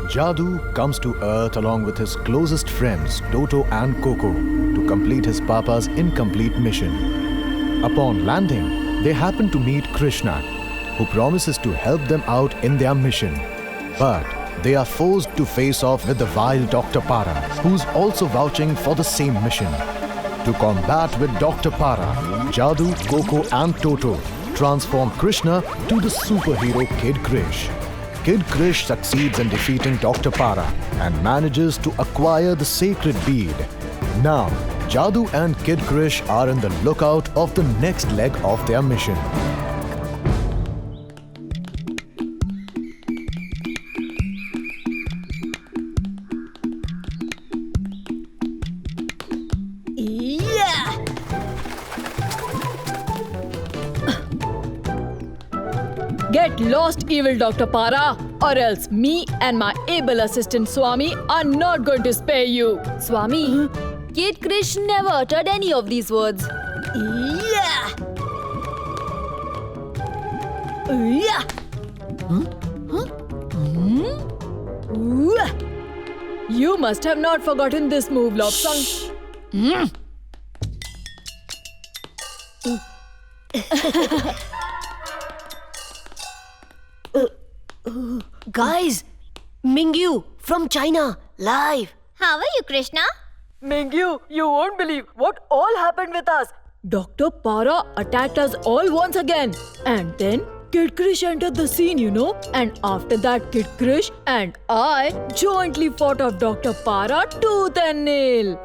Jadoo comes to Earth along with his closest friends Toto and Coco to complete his papa's incomplete mission. Upon landing, they happen to meet Krishna, who promises to help them out in their mission. But they are forced to face off with the vile Dr. Para, who's also vouching for the same mission. To combat with Dr. Para, Jadoo, Coco and Toto transform Krishna to the superhero Kid Krish. Kid Krish succeeds in defeating Dr. Para and manages to acquire the sacred bead. Now, Jadoo and Kid Krish are in the lookout of the next leg of their mission. Get lost, evil Dr. Para, or else me and my able assistant Swami are not going to spare you. Swami, Kid Krish never uttered any of these words. Yeah! Yeah! You must have not forgotten this move, Lobsang. Guys, Mingyu from China, live. How are you, Krishna? Mingyu, you won't believe what all happened with us. Dr. Para attacked us all once again. And then Kid Krish entered the scene, you know. And after that, Kid Krish and I jointly fought off Dr. Para tooth and nail.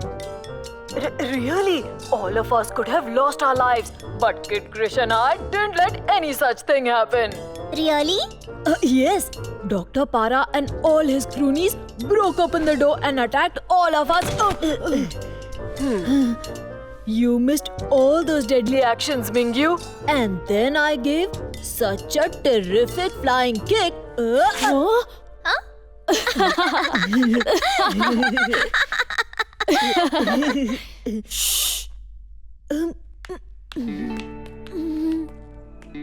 Really? All of us could have lost our lives. But Kid Krish and I didn't let any such thing happen. Really? Yes. Dr. Para and all his cronies broke open the door and attacked all of us. You missed all those deadly actions, Mingyu. And then I gave such a terrific flying kick.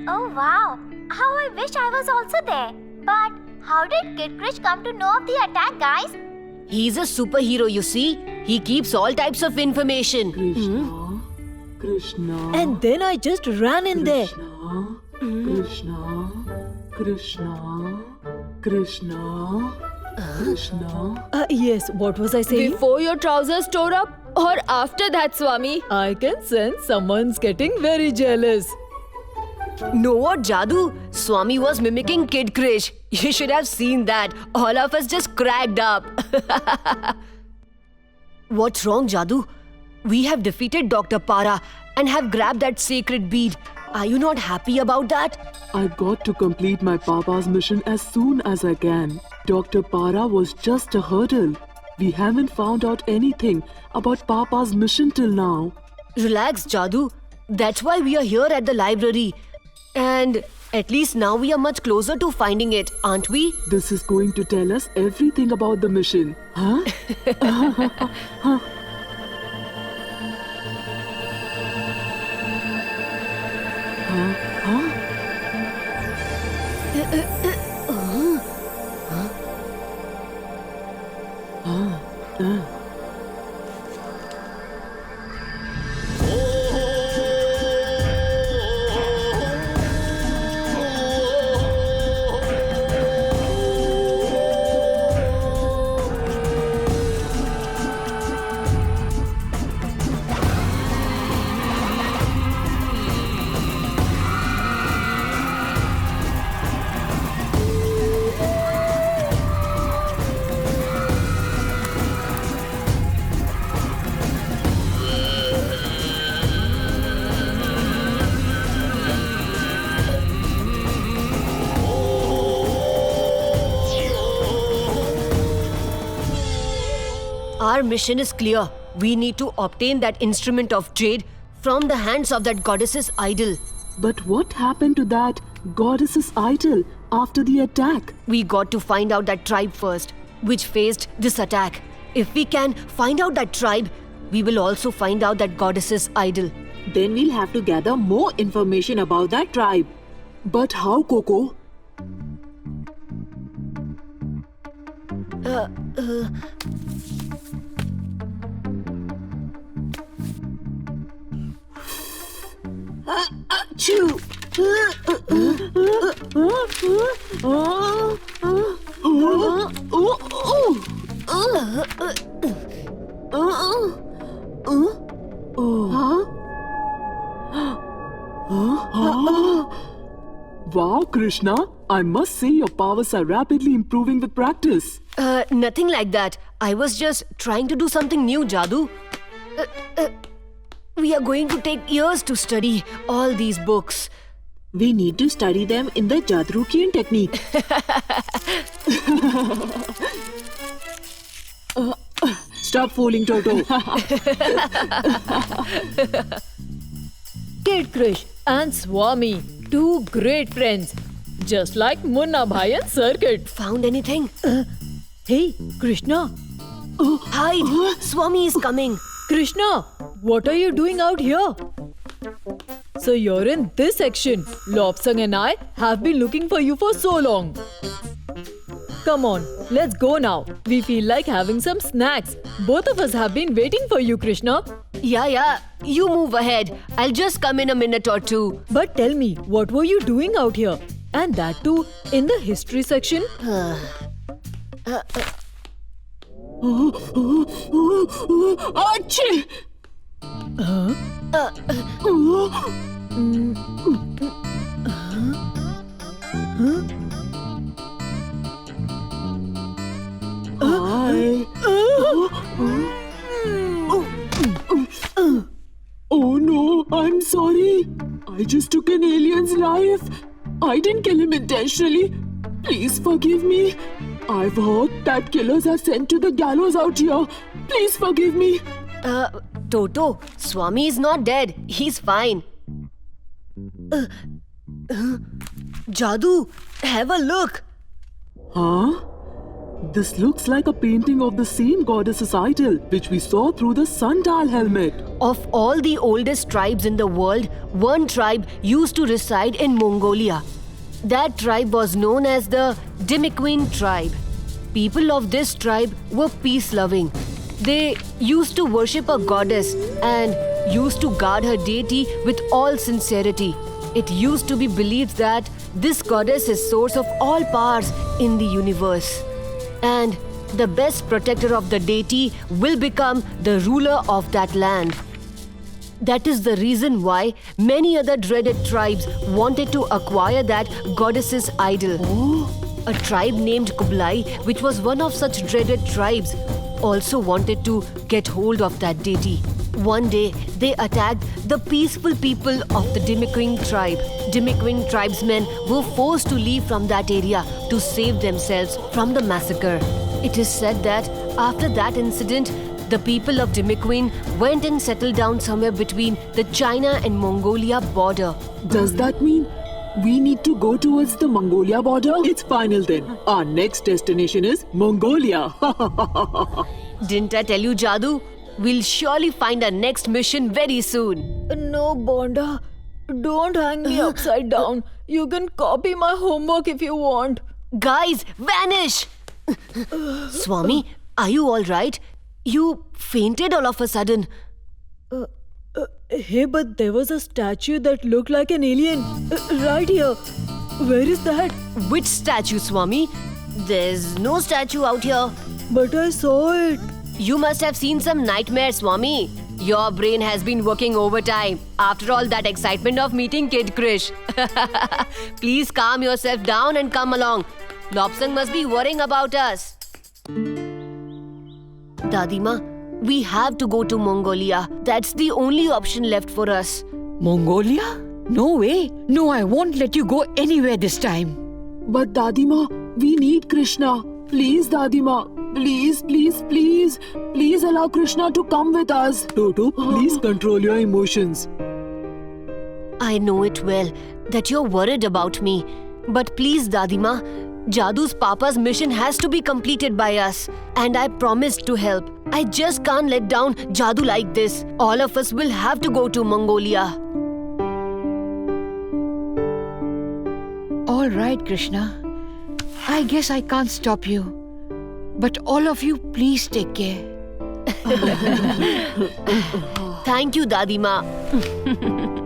Oh wow! How I wish I was also there. But how did Kid Krish come to know of the attack, guys? He's a superhero, you see. He keeps all types of information. Krishna. And then I just ran in there. Krishna. Yes, what was I saying? Before your trousers tore up or after that, Swami? I can sense someone's getting very jealous. Know what, Jadoo? Swami was mimicking Kid Krish. You should have seen that. All of us just cracked up. What's wrong, Jadoo? We have defeated Dr. Para and have grabbed that sacred bead. Are you not happy about that? I got to complete my papa's mission as soon as I can. Dr. Para was just a hurdle. We haven't found out anything about papa's mission till now. Relax, Jadoo. That's why we are here at the library. And at least now we are much closer to finding it, aren't we? This is going to tell us everything about the mission. Huh? Our mission is clear. We need to obtain that instrument of jade from the hands of that goddess's idol. But what happened to that goddess's idol after the attack? We got to find out that tribe first, which faced this attack. If we can find out that tribe, we will also find out that goddess's idol. Then we'll have to gather more information about that tribe. But how, Coco? Achoo! Wow, Krishna, I must say your powers are rapidly improving with practice. Nothing like that. I was just trying to do something new, Jadoo. We are going to take years to study all these books. We need to study them in the Jadrukian technique. Stop fooling, Toto. Kid Krish and Swami, two great friends, just like Munna Bhai and Circuit. Found anything? Hey, Krishna. Hide! Swami is coming. Krishna, what are you doing out here? So you're in this section. Lobsang and I have been looking for you for so long. Come on, let's go now. We feel like having some snacks. Both of us have been waiting for you, Krishna. Yeah. You move ahead. I'll just come in a minute or two. But tell me, what were you doing out here? And that too, in the history section? Achoo! Hi. Oh no, I'm sorry. I just took an alien's life. I didn't kill him intentionally. Please forgive me. I've heard that killers are sent to the gallows out here. Please forgive me. Toto, Swami is not dead. He's fine. Jadoo, have a look. Huh? This looks like a painting of the same goddess's idol, which we saw through the sundial helmet. Of all the oldest tribes in the world, one tribe used to reside in Mongolia. That tribe was known as the Dimiquin tribe. People of this tribe were peace-loving. They used to worship a goddess and used to guard her deity with all sincerity. It used to be believed that this goddess is source of all powers in the universe. And the best protector of the deity will become the ruler of that land. That is the reason why many other dreaded tribes wanted to acquire that goddess's idol. A tribe named Kublai, which was one of such dreaded tribes, also wanted to get hold of that deity. One day, they attacked the peaceful people of the Dimiquin tribe. Dimiquin tribesmen were forced to leave from that area to save themselves from the massacre. It is said that after that incident, the people of Dimiquin went and settled down somewhere between the China and Mongolia border. Does that mean we need to go towards the Mongolia border? It's final then. Our next destination is Mongolia. Didn't I tell you, Jadoo? We'll surely find our next mission very soon. No, Bonda. Don't hang me upside down. You can copy my homework if you want. Guys, vanish! Swami, are you all right? You fainted all of a sudden. Hey, but there was a statue that looked like an alien. Right here. Where is that? Which statue, Swami? There's no statue out here. But I saw it. You must have seen some nightmare, Swami. Your brain has been working overtime after all that excitement of meeting Kid Krish. Please calm yourself down and come along. Lobsang must be worrying about us. Dadima, we have to go to Mongolia. That's the only option left for us. Mongolia? No way. No, I won't let you go anywhere this time. But Dadima, we need Krishna. Please, Dadima. Please, please, please. Please allow Krishna to come with us. Toto, please control your emotions. I know it well that you're worried about me. But please, Dadima, Jadoo's Papa's mission has to be completed by us. And I promised to help. I just can't let down Jadoo like this. All of us will have to go to Mongolia. All right, Krishna. I guess I can't stop you. But all of you, please take care. Thank you, Dadima.